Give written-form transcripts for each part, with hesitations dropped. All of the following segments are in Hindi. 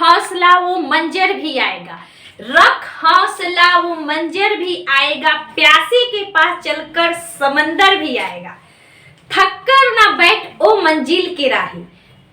हौसला वो मंजर भी आएगा, रख हौसला वो मंजर भी आएगा, प्यासी के पास चलकर समंदर भी आएगा। थककर ना बैठ ओ मंजिल के राही,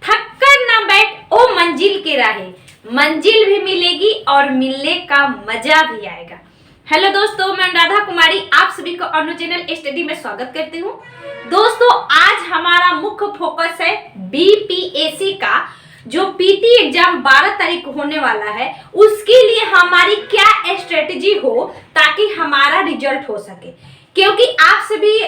थककर ना बैठ ओ मंजिल के राही, मंजिल भी मिलेगी और मिलने का मजा भी आएगा। हेलो दोस्तों, मैं राधा कुमारी आप सभी को अनु चैनल स्टडी में स्वागत करती हूँ। दोस्तों, आज हमारा मुख्य फोकस है बीपीएससी का जो पीटी एग्जाम 12 तारीख को होने वाला है, उसके लिए हमारी क्या स्ट्रेटेजी हो ताकि हमारा रिजल्ट हो सके। क्योंकि आप सभी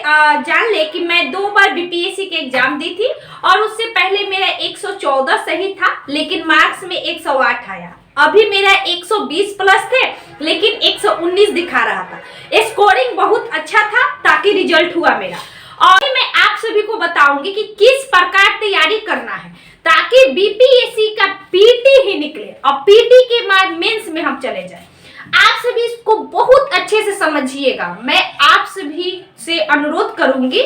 जान ले कि मैं 2 बार बीपीएससी के एग्जाम दी थी और उससे पहले मेरा 114 सही था, लेकिन मार्क्स में 108 आया। अभी मेरा 120 प्लस थे, लेकिन 119 दिखा रहा था। स्कोरिंग बहुत अच्छा था ताकि रिजल्ट हुआ मेरा। और मैं आप सभी को बताऊंगी कि किस प्रकार तैयारी करना है ताकि बीपीएससी का पीटी ही निकले और पीटी के बाद मेंस में हम चले जाएं। आप सभी इसको बहुत अच्छे से समझिएगा। मैं आप सभी से अनुरोध करूंगी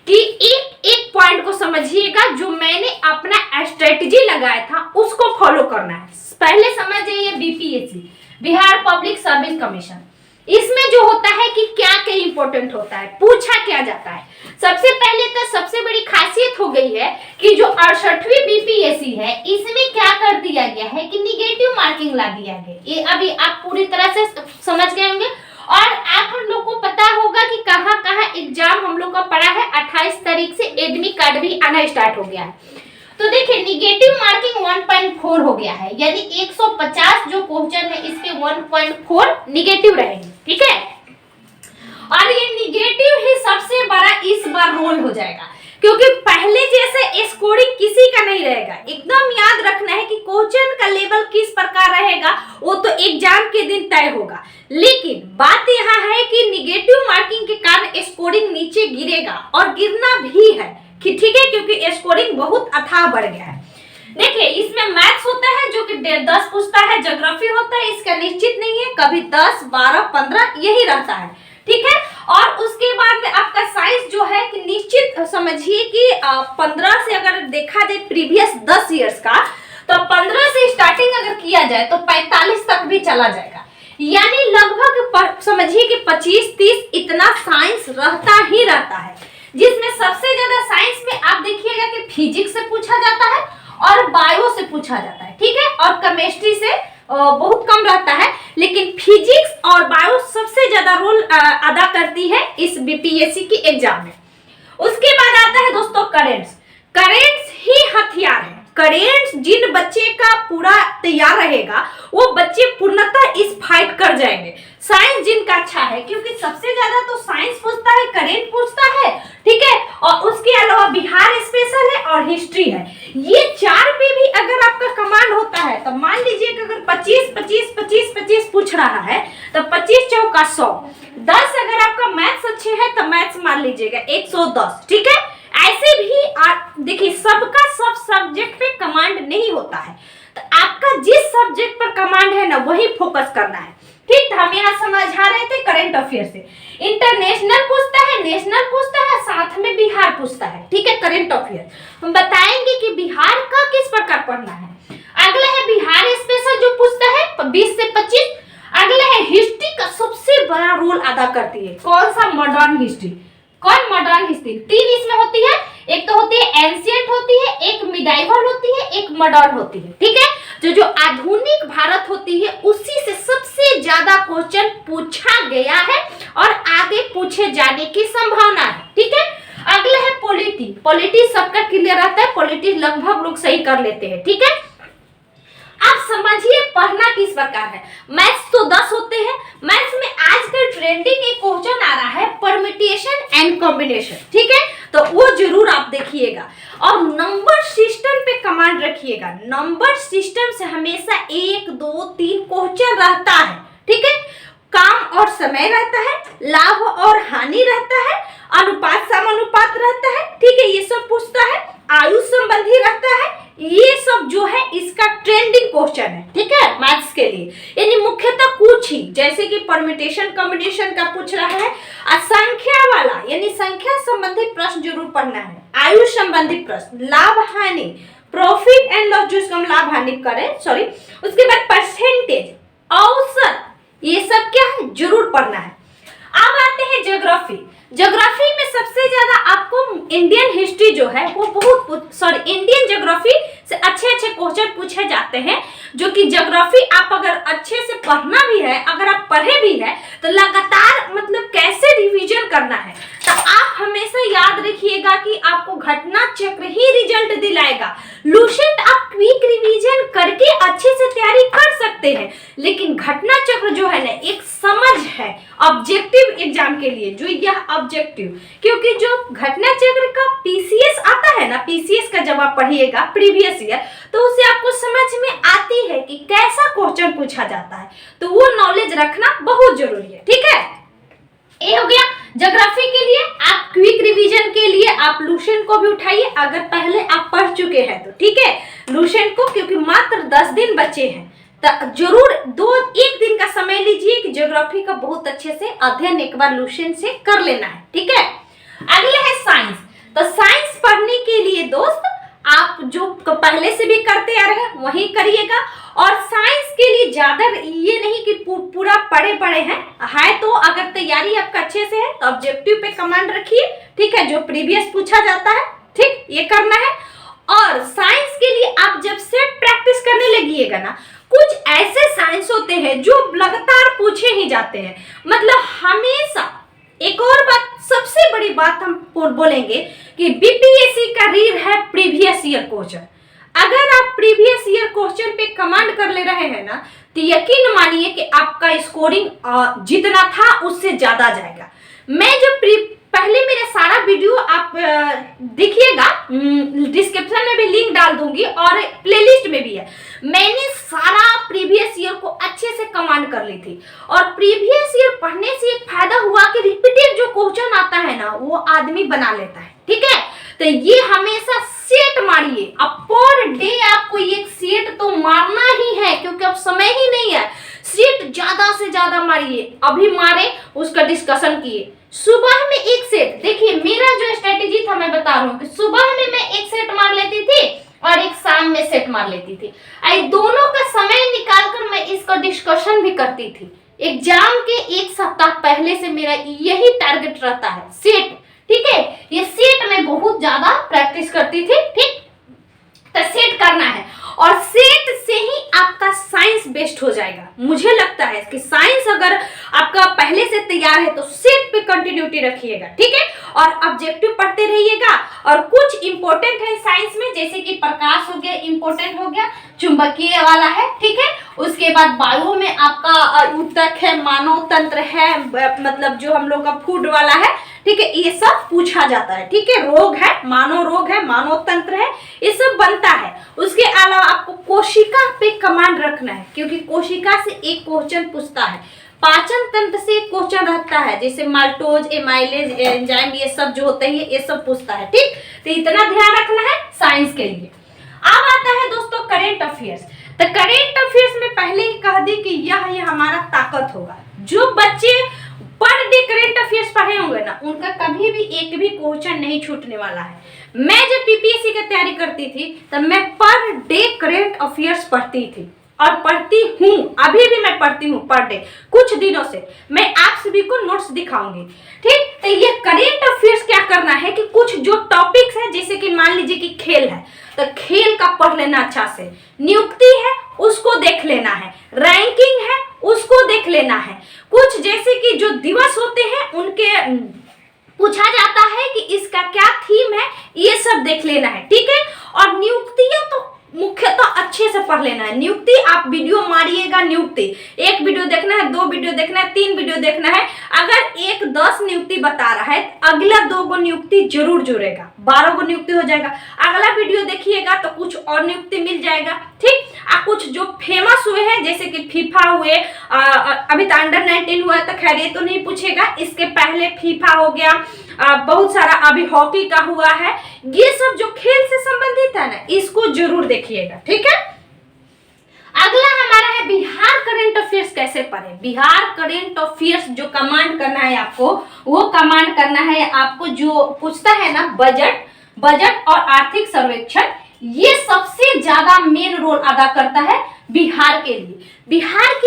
कि एक एक पॉइंट को समझिएगा। जो मैंने अपना स्ट्रेटजी लगाया था उसको फॉलो करना है। पहले समझ जाइए BPSC, Bihar public service commission. इसमें जो होता है कि क्या क्या इंपॉर्टेंट होता है, पूछा क्या जाता है। सबसे पहले तो सबसे बड़ी खासियत हो गई है कि जो 68वीं बीपीएससी है, इसमें क्या कर दिया गया है कि निगेटिव मार्किंग ला दिया गया। ये अभी आप पूरी तरह से समझ गए होंगे। और आप हम लोग को पता होगा कि कहाँ कहाँ एग्जाम हम लोग का पड़ा है। 28 तारीख से एडमिट कार्ड भी आना स्टार्ट हो गया है। तो देखिए, निगेटिव मार्किंग 1.4 हो गया है, यानी 150 जो क्वेश्चन है इसके 1.4 निगेटिव रहेंगे। ठीक है, और ये निगेटिव ही सबसे बड़ा इस बार रोल हो जाएगा, क्योंकि पहले जैसे स्कोरिंग किसी का नहीं रहेगा। एकदम याद रखना है कि क्वेश्चन का लेवल किस प्रकार रहेगा वो तो एग्जाम के दिन तय होगा। लेकिन बात यहाँ है कि निगेटिव मार्किंग के कारण स्कोरिंग नीचे गिरेगा और गिरना भी है। ठीक है, क्योंकि स्कोरिंग बहुत अथाह बढ़ गया है। देखिए, इसमें मैथ्स होता है जो कि 10 पूछता है, ज्योग्राफी होता है, इसका निश्चित नहीं है, कभी 10, 12, 15 यही रहता है। ठीक है, और उसके बाद में आपका साइंस जो है कि निश्चित समझिए कि 15 से अगर देखा जाए प्रीवियस 10 इयर्स का, तो 15 से स्टार्टिंग अगर किया जाए तो 45 तक भी चला जाएगा। यानी लगभग समझिए कि 25-30 इतना साइंस रहता ही रहता है, जिसमें सबसे ज्यादा साइंस में आप देखिएगा कि फिजिक्स से पूछा जाता है और बायो से पूछा जाता है। ठीक है, और केमिस्ट्री से बहुत कम रहता है, लेकिन फिजिक्स और बायो सबसे ज्यादा रोल अदा करती है इस बीपीएससी की एग्जाम में। उसके बाद आता है दोस्तों करेंट्स। करेंट्स ही हथियार है। करेंट्स जिन बच्चे का पूरा तैयार रहेगा वो बच्चे पूर्णतः इस फाइट कर जाएंगे। साइंस जिनका अच्छा है, क्योंकि सबसे ज्यादा तो साइंस पूछता है, करेंट पूछता है। ठीक है, और उसके अलावा बिहार स्पेशल है और हिस्ट्री है। ये 4 पे भी अगर आपका कमांड होता है तो मान लीजिए कि अगर 25 पूछ रहा है तो 25 चौका 100। 10 अगर आपका मैथ्स अच्छे है तो मैथ्स मान लीजिएगा 110। ठीक है, ऐसे भी देखिए सबका सब सब्जेक्ट पे कमांड नहीं होता है, तो आपका जिस सब्जेक्ट पर कमांड है ना वही फोकस करना है। ठीक, हम यहाँ समझा रहे थे करंट अफेयर से। इंटरनेशनल पूछता है, नेशनल पूछता है, साथ में बिहार पूछता है। ठीक है, करंट अफेयर हम बताएंगे कि बिहार का किस प्रकार पढ़ना है। अगला है बिहार स्पेशल जो पूछता है 20 से 25। अगला है हिस्ट्री का सबसे बड़ा रोल अदा करती है। कौन सा? Modern history. कौन? Modern history. 3 इसमें होती है, एक तो होती है एंशिएंट होती है, एक मिडाइवल होती है, एक मॉडर्न होती है। ठीक है, जो आधुनिक भारत होती है उसी से सबसे ज्यादा क्वेश्चन पूछा गया है और आगे पूछे जाने की संभावना है। ठीक है, अगला है पॉलिटी। पॉलिटी सबका क्लियर रहता है, पॉलिटी लगभग लोग सही कर लेते हैं। ठीक है, आप समझिए पढ़ना किस प्रकार है। मैथ्स तो 10 होते हैं। मैथ्स में आजकल ट्रेंडिंग एक क्वेश्चन आ रहा है परम्यूटेशन एंड कॉम्बिनेशन। ठीक है, तो वो जरूर आप देखिएगा और नंबर सिस्टम पे कमांड रखिएगा। नंबर सिस्टम से हमेशा 1, 2, 3 क्वेश्चन रहता है। ठीक है, काम और समय रहता है, लाभ और हानि रहता है, अनुपात समानुपात रहता है। ठीक है, ये सब पूछता है, आयु संबंधी रहता है। ये सब जो है इसका ट्रेंडिंग क्वेश्चन है। ठीक है, मैथ्स के लिए यानी मुख्यतः कुछ ही, जैसे कि परम्यूटेशन कॉम्बिनेशन का पूछ रहा है, संख्या वाला यानी संख्या संबंधी प्रश्न जरूर पढ़ना है, आयु संबंधी प्रश्न, लाभ हानि, प्रॉफिट एंड लॉस, जो इसको हम लाभ हानि करें, सॉरी, उसके बाद परसेंटेज, औसत, ये सब क्या है, जरूर पढ़ना है। अब आते हैं ज्योग्राफी। ज्योग्राफी में सबसे ज्यादा आपको इंडियन हिस्ट्री जो है वो इंडियन ज्योग्राफी से अच्छे अच्छे क्वेश्चन पूछे जाते हैं, जो कि ज्योग्राफी आप अगर अच्छे से पढ़ना भी है, अगर आप पढ़े भी है तो लगातार मतलब कैसे रिवीजन करना है, तो आप हमेशा याद रखिएगा कि आपको घटना चक्र ही रिजल्ट दिलाएगा। लूसेंट आप क्विक रिवीजन करके अच्छे से तैयारी कर सकते हैं, लेकिन घटना चक्र जो है ना एक समझ है ऑब्जेक्टिव एग्जाम के लिए, जो यह ऑब्जेक्टिव, क्योंकि जो घटना चक्र का पीसीएस आता है ना, पीसीएस का जब आप पढ़िएगा प्रीवियस ईयर, तो उससे आपको समझ में आती है कि कैसा क्वेश्चन पूछा जाता है, तो वो नॉलेज रखना बहुत जरूरी है। ठीक है, ये हो गया ज्योग्राफी के लिए। आप क्विक रिवीजन के लिए आप लूसेंट को भी उठाइए, अगर पहले आप पढ़ चुके हैं तो। ठीक है, लूसेंट को, क्योंकि मात्र 10 दिन बचे हैं, तो जरूर एक दिन का समय लीजिए कि ज्योग्राफी का बहुत अच्छे से अध्ययन एक बार लूसेंट से कर लेना है। ठीक है, अगला है साइंस। तो साइंस पढ़ने के लिए दोस्त आप जो पहले से भी करते आ रहे हैं वही करिएगा, और साइंस के लिए ज्यादा ये नहीं कि पूरा पढ़े हैं तो अगर तैयारी आपका अच्छे से है तो ऑब्जेक्टिव पे कमांड रखिए। ठीक है, जो प्रीवियस पूछा जाता है, ठीक, ये करना है। और साइंस के लिए आप जब से प्रैक्टिस करने लगिएगा ना, कुछ ऐसे साइंस होते हैं जो लगातार पूछे ही जाते हैं, मतलब हमेशा। एक और बात, सबसे बड़ी बात हम बोलेंगे कि बीपीएससी का रीढ़ है प्रीवियस ईयर क्वेश्चन। अगर आप प्रीवियस ईयर क्वेश्चन पे कमांड कर ले रहे हैं ना, तो यकीन मानिए कि आपका स्कोरिंग जितना था उससे ज्यादा जाएगा। मैं जो पहले मेरा सारा वीडियो आप देखिएगा, डिस्क्रिप्शन में भी लिंक डाल दूंगी और प्लेलिस्ट में भी है, मैंने सारा प्रीवियस ईयर को अच्छे से कमांड कर ली थी। और प्रीवियस ईयर पढ़ने से एक फायदा हुआ कि रिपीटेड जो क्वेश्चन आता है ना वो आदमी बना लेता है। ठीक है, तो ये हमेशा सेट मारिए, अब पर डे आपको एक सेट तो मारना ही है, क्योंकि अब समय ही नहीं है। सेट ज्यादा से ज्यादा मारिए, अभी मारे उसका डिस्कशन किए। सुबह में एक सेट, देखिए मेरा जो स्ट्रेटेजी था मैं बता रहा हूँ कि सुबह में मैं एक सेट मार लेती थी और एक शाम में सेट मार लेती थी। दोनों का समय निकालकर मैं इसका डिस्कशन भी करती थी। एग्जाम के एक सप्ताह पहले से मेरा यही टारगेट रहता है, सेट। ठीक है, ये सेट में बहुत ज्यादा प्रैक्टिस करती थी। ठीक, तो सेट करना है, और सेट से ही आपका साइंस बेस्ट हो जाएगा। मुझे लगता है कि साइंस अगर आपका पहले से तैयार है तो सेट पे कंटिन्यूटी रखिएगा। ठीक है, और ऑब्जेक्टिव पढ़ते रहिएगा। और कुछ इंपॉर्टेंट है साइंस में, जैसे कि प्रकाश हो गया, इंपॉर्टेंट हो गया, चुंबकीय वाला है। ठीक है, उसके बाद बायो में आपका ऊतक है, मानव तंत्र है, मतलब जो हम लोग का फूड वाला है। ठीक है, ये सब पूछा जाता है। ठीक है, रोग है, मानव तंत्र है, ये सब बनता है। उसके अलावा आपको कोशिका पे कमांड रखना है, क्योंकि कोशिका से एक क्वेश्चन पूछता है। पाचन तंत्र से एक क्वेश्चन रहता है, जैसे माल्टोज, एमाइलेज, एंजाइम, ये सब जो होते हैं ये सब पूछता है। ठीक, तो इतना ध्यान रखना है साइंस के लिए। अब आता है दोस्तों करेंट अफेयर्स। तो करेंट अफेयर्स में पहले ही कह दी कि यह हमारा ताकत होगा। जो बच्चे पर डे करेंट अफेयर्स पढ़े होंगे ना, उनका कभी भी एक भी क्वेश्चन नहीं छूटने वाला है। मैं जब पीपीएससी की तैयारी करती थी तब मैं पर डे करेंट अफेयर्स पढ़ती थी और पढ़ती हूँ, अभी भी मैं पढ़ती हूँ पर डे। कुछ दिनों से मैं आप सभी को नोट्स दिखाऊंगी। ठीक, तो ये करेंट अफेयर्स क्या करना है कि कुछ जो टॉपिक्स है, जैसे कि मान लीजिए कि खेल है तो खेल का पढ़ लेना अच्छा से, नियुक्ति है उसको देख लेना है, रैंकिंग है उसको देख लेना है, कुछ जैसे कि जो दिवस होते हैं उनके पूछा जाता है कि इसका क्या थीम है, ये सब देख लेना है। ठीक है, और नियुक्तियां तो मुख्यतः अच्छे से पढ़ लेना है। नियुक्ति आप वीडियो मारिएगा, नियुक्ति एक वीडियो देखना है, 2 वीडियो देखना है, 3 वीडियो देखना है। अगर एक 10 नियुक्ति बता रहा है, अगला 2 गो नियुक्ति जरूर जुड़ेगा, 12 गो नियुक्ति हो जाएगा। अगला वीडियो देखिएगा तो कुछ और नियुक्ति मिल जाएगा। ठीक, कुछ जो फेमस हुए हैं जैसे कि फीफा हुए, अभी तो अंडर 19 हुआ तो खैर ये तो नहीं पूछेगा, इसके पहले फीफा हो गया, बहुत सारा अभी हॉकी का हुआ है, ये सब जो खेल से संबंधित है ना, इसको जरूर देखिएगा। ठीक है, अगला हमारा है बिहार करंट अफेयर्स कैसे पढ़े। बिहार करंट अफेयर्स जो कमांड करना है आपको, वो कमांड करना है आपको जो पूछता है ना बजट और आर्थिक सर्वेक्षण, ये सबसे ज्यादा मेन रोल अदा करता है बिहार के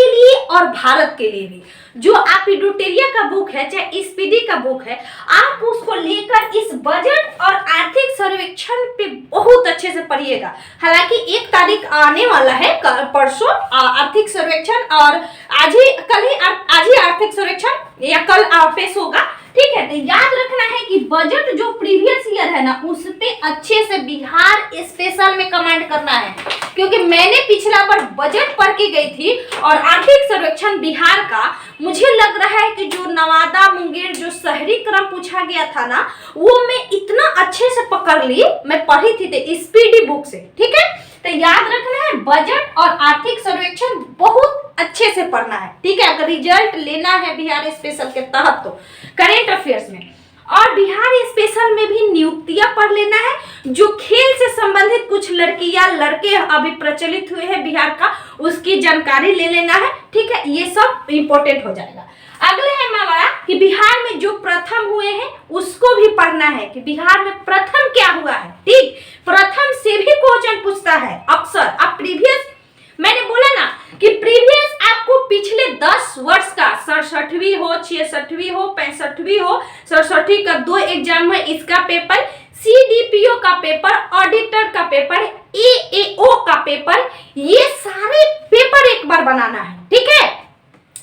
लिए और भारत के लिए भी। जो आप इडुटेरिया का बुक है चाहे स्पीडी का बुक है, आप उसको लेकर इस बजट और आर्थिक सर्वेक्षण पे बहुत अच्छे से पढ़िएगा। हालांकि 1 तारीख आने वाला है परसों आर्थिक सर्वेक्षण, और आज ही आर्थिक सर्वेक्षण या कल पेश होगा, ठीक है। तो याद रखना है कि बजट जो प्रीवियस ईयर है ना, उस पे अच्छे से बिहार स्पेशल में कमेंट करना है, क्योंकि मैंने पिछला बार बजट पढ़ के गई थी और आर्थिक सर्वेक्षण बिहार का मुझे लग रहा है कि जो नवादा मुंगेर जो शहरी क्रम पूछा गया था ना, वो मैं इतना अच्छे से पकड़ ली, मैं पढ़ी थी स्पीडी बुक से, ठीक है। तो याद रखना है बजट और आर्थिक सर्वेक्षण बहुत अच्छे से पढ़ना है, ठीक है। अगर रिजल्ट लेना है बिहार स्पेशल के तहत तो करेंट अफेयर्स में, और बिहार स्पेशल में भी नियुक्तियां पढ़ लेना है। जो खेल से संबंधित कुछ लड़कियां लड़के अभी प्रचलित हुए हैं बिहार का, उसकी जानकारी ले लेना है, ठीक है। ये सब इंपॉर्टेंट हो जाएगा। अगले है हमारा कि बिहार में जो प्रथम हुए हैं उसको भी पढ़ना है कि बिहार में प्रथम क्या हुआ है, ठीक। प्रथम से भी क्वेश्चन पूछता है अक्सर। अब प्रीवियस मैंने बोला ना कि प्रीवियस आपको पिछले 10 वर्ष का 67वीं हो, 66वीं हो, 65वीं हो, 67वीं का 2 एग्जाम है, इसका पेपर, CDPO का पेपर, ऑडिटर का पेपर, AAO का पेपर, ये सारे पेपर एक बार बनाना है, ठीक है।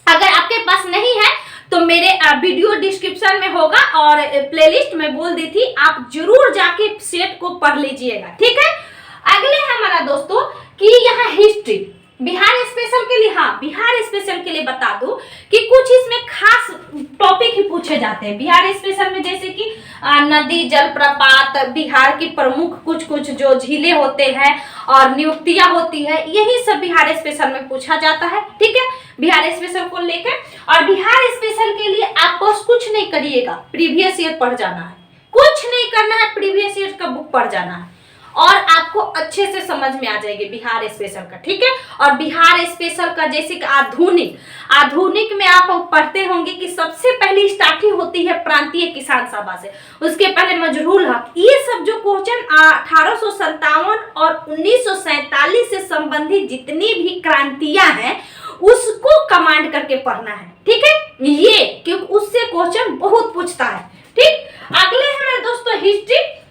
अगर आपके पास नहीं है तो मेरे वीडियो डिस्क्रिप्शन में होगा और प्लेलिस्ट में बोल दी थी, आप जरूर जाके सेट को पढ़ लीजिएगा, ठीक है। अगले है हमारा दोस्तों कि यहाँ हिस्ट्री बिहार स्पेशल के लिए, हाँ बिहार स्पेशल के लिए बता दूं कि कुछ इसमें खास टॉपिक ही पूछे जाते हैं बिहार स्पेशल में, जैसे कि नदी जलप्रपात, बिहार की प्रमुख कुछ जो झीलें होते हैं और नियुक्तियां होती है, यही सब बिहार स्पेशल में पूछा जाता है, ठीक है। बिहार स्पेशल को लेकर, और बिहार स्पेशल के लिए आप बस कुछ नहीं करिएगा, प्रीवियस ईयर पढ़ जाना है, कुछ नहीं करना है, प्रीवियस ईयर का बुक पढ़ जाना है और आपको अच्छे से समझ में आ जाएगी बिहार स्पेशल का, ठीक है। और बिहार स्पेशल का जैसे कि आधुनिक में आप पढ़ते होंगे कि सबसे पहली स्टार्टिंग होती है प्रांतीय किसान सभा से, उसके पहले मजरूल हक, ये सब जो क्वेश्चन 1857 और 1947 से संबंधित जितनी भी क्रांतियां हैं उसको कमांड करके पढ़ना है, ठीक है, ये क्योंकि उससे क्वेश्चन बहुत पूछता है, ठीक। अगले हमारे दोस्तों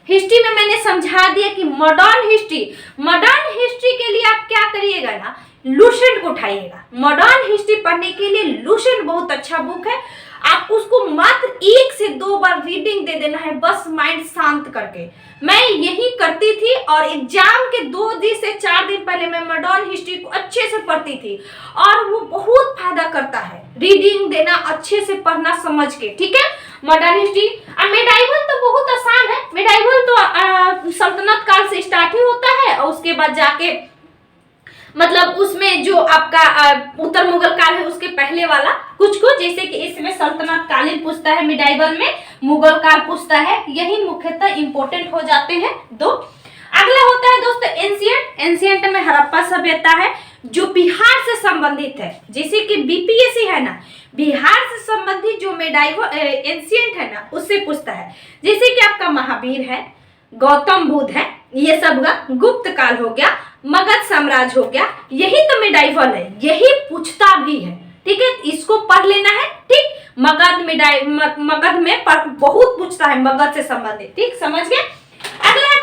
हिस्ट्री में मैंने समझा दिया कि मॉडर्न हिस्ट्री के लिए आप क्या करिएगा ना, लुसेंट को उठाइएगा। मॉडर्न हिस्ट्री पढ़ने के लिए लुसेंट बहुत अच्छा बुक है, आप उसको मात्र 1 से 2 बार रीडिंग दे देना है, बस माइंड शांत करके। मैं यही करती थी और एग्जाम के 2 दिन से 4 दिन पहले मैं मॉडर्न हिस्ट्री को अच्छे से पढ़ती थी और वो बहुत फायदा करता है, रीडिंग देना, अच्छे से पढ़ना समझ के, ठीक है। Modern history. मेडाइवल तो बहुत आसान है, मेडाइवल तो सल्तनत काल से स्टार्ट ही होता है और उसके बाद जाके मतलब उसमें जो आपका उत्तर मुगल काल है उसके पहले वाला कुछ जैसे कि इसमें सल्तनत कालीन पूछता है, मिडाइवल में मुगल काल पूछता है, यही मुख्यतः इंपॉर्टेंट हो जाते हैं 2। अगला होता है दोस्तों एंशिएंट में हड़प्पा सभ्यता है जो बिहार से संबंधित है, जैसे कि बीपीएससी है ना, बिहार से संबंधित जो मेडाइवल एंशिएंट है ना उससे पूछता है, जैसे कि आपका महावीर है, गौतम बुद्ध है, ये सब का गुप्त काल हो गया, मगध साम्राज्य हो गया, यही तो मेडाइवल है, यही पूछता भी है, ठीक है, इसको पढ़ लेना है, ठीक। मगध में बहुत पूछता है मगध से संबंधित, ठीक, समझ गए। अगला है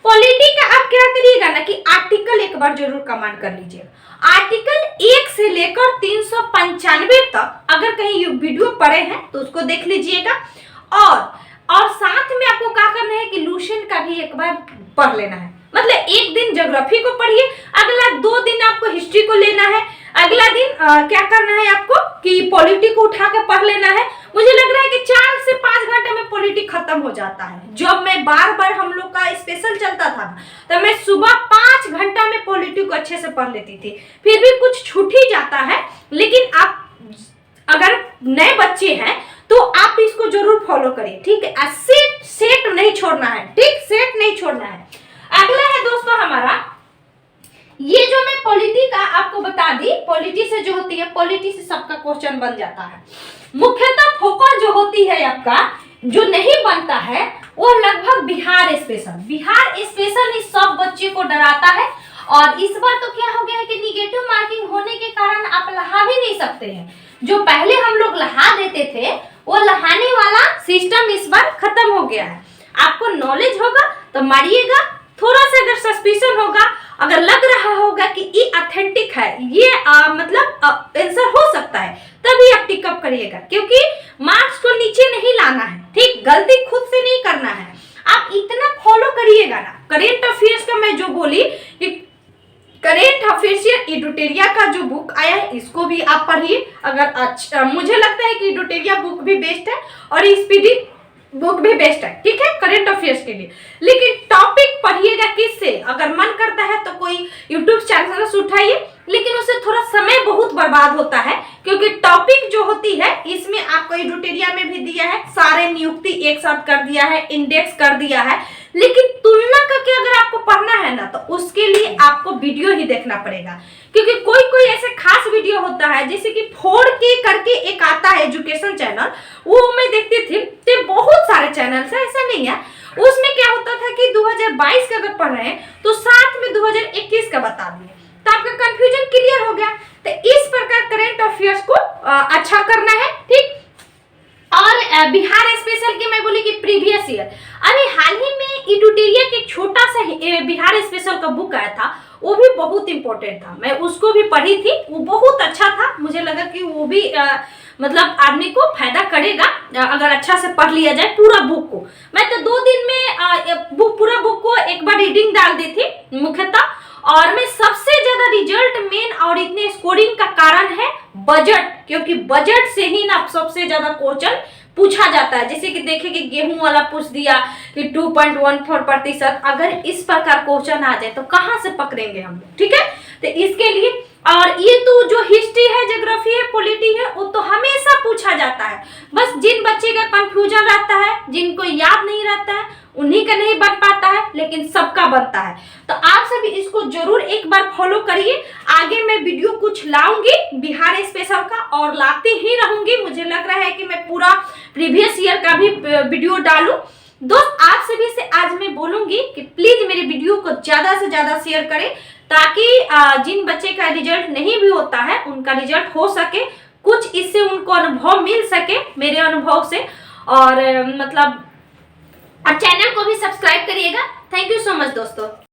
पॉलिटी का आप क्या करिएगा ना कि आर्टिकल एक बार जरूर कमांड कर लीजिएगा, आर्टिकल 1 से लेकर 395 तक अगर कहीं वीडियो पढ़े हैं तो उसको देख लीजिएगा, और साथ में आपको क्या करना है कि लुसेंट का भी एक बार पढ़ लेना है, मतलब एक दिन ज्योग्राफी को पढ़िए, अगला 2 दिन आपको हिस्ट्री को लेना है, अगला दिन क्या करना है आपको कि पॉलिटी को उठा के पढ़ लेना है। मुझे लग रहा है कि 4 से 5 घंटे में पॉलिटी खत्म हो जाता है। जब मैं बार हम लोग का स्पेशल चलता था तो मैं सुबह 5 घंटा में पॉलिटी को अच्छे से पढ़ लेती थी, फिर भी कुछ छूट ही जाता है, लेकिन आप अगर नए बच्चे हैं तो आप इसको जरूर फॉलो करिए, ठीक है। सेट नहीं छोड़ना है, ठीक, सेट नहीं छोड़ना है। अगला है दोस्तों हमारा, ये जो मैं पॉलिटी का आपको बता दी, पॉलिटी से जो होती है, पॉलिटी से सबका क्वेश्चन बन जाता है। मुख्यतः फोकस जो होती है आपका, जो नहीं बनता है वो लगभग बिहार स्पेशल ही सब बच्चे को डराता है। और इस बार तो क्या हो गया है कि निगेटिव मार्किंग होने के कारण आप लहा भी नहीं सकते हैं। जो पहले हम लोग लहा देते थे वो लहाने वाला सिस्टम इस बार खत्म हो गया है। आपको नॉलेज होगा तो मारिएगा, थोड़ा सा अगर सस्पिशन होगा, अगर लग रहा होगा कि ये ऑथेंटिक है, ये मतलब आंसर हो सकता है, तभी आप टिकअप करिएगा, क्योंकि मार्क्स को नीचे नहीं लाना है। ठीक, गलती खुद से नहीं करना है। आप इतना फॉलो करिएगा ना। करेंट अफेयर्स का मैं जो बोली कि करेंट अफेयर्स इडुटेरिया का जो बुक आया है इसको भी आप पढ़िए। अगर अच्छा, मुझे लगता है कि इडुटेरिया बुक भी बेस्ट है और स्पीडी बुक भी बेस्ट है, ठीक है, करेंट अफेयर्स के लिए। लेकिन टॉपिक पढ़िएगा किससे, अगर मन करता है तो कोई यूट्यूब चैनल से उठाइए, लेकिन उससे थोड़ा समय बहुत बर्बाद होता है, क्योंकि टॉपिक जो होती है इसमें आपको इडुटेरिया में भी दिया है, सारे नियुक्ति एक साथ कर दिया है, इंडेक्स कर दिया है, लेकिन तुलना करके अगर आपको पढ़ना है ना तो उसके लिए आपको वीडियो ही देखना पड़ेगा। क्योंकि कोई कोई ऐसे खास वीडियो होता है, जैसे कि 4K करके एक आता है एजुकेशन चैनल, वो मैं देखती थी। तो बहुत सारे चैनल्स है, ऐसा नहीं है। उसमें क्या होता था कि 2022 का अगर पढ़ रहे हैं तो साथ में 2021 का बता दिए, तो आपका कंफ्यूजन क्लियर हो गया। तो इस प्रकार करंट अफेयर्स को अच्छा करना है, ठीक। और बिहार स्पेशल की मैं बोली कि प्रीवियस ईयर, अरे हाल ही में इडुटेरिया के छोटा सा बिहार स्पेशल का बुक आया था, वो भी बहुत इंपॉर्टेंट था। मैं उसको भी पढ़ी थी, वो बहुत अच्छा था। मुझे लगा कि वो भी मतलब आदमी को फायदा करेगा अगर अच्छा से पढ़ लिया जाए पूरा बुक को। मैं तो 2 दिन में पूरा बुक को एक बार रीडिंग डाल दी थी मुख्यतः। और मैं सबसे ज्यादा रिजल्ट मेन और इतने स्कोरिंग का कारण है बजट, क्योंकि बजट से ही ना सबसे ज्यादा क्वेश्चन पूछा जाता है। जैसे कि देखिए कि गेहूं वाला पूछ दिया कि 2.14%, अगर इस प्रकार क्वेश्चन आ जाए तो कहां से पकड़ेंगे हम लोग, ठीक है। तो इसके लिए, और ये तो जो हिस्ट्री है, ज्योग्राफी है, पॉलिटी है, वो तो हमेशा पूछा जाता है। बस जिन बच्चे का कंफ्यूजन रहता है, जिनको याद नहीं रहता है, उन्हीं का नहीं बन पाता है, लेकिन सबका बनता है। तो आप सभी इसको जरूर एक बार फॉलो करिए। आगे मैं वीडियो कुछ लाऊंगी बिहार स्पेशल का, और लाती ही रहूंगी। मुझे लग रहा है कि मैं पूरा प्रीवियस ईयर का भी वीडियो डालूं। दोस्त, आप सभी से आज मैं बोलूंगी कि प्लीज मेरे वीडियो को ज्यादा से ज्यादा शेयर करें, ताकि जिन बच्चे का रिजल्ट नहीं भी होता है उनका रिजल्ट हो सके, कुछ इससे उनको अनुभव मिल सके मेरे अनुभव से। और मतलब, और चैनल को भी सब्सक्राइब करिएगा। थैंक यू सो मच दोस्तों।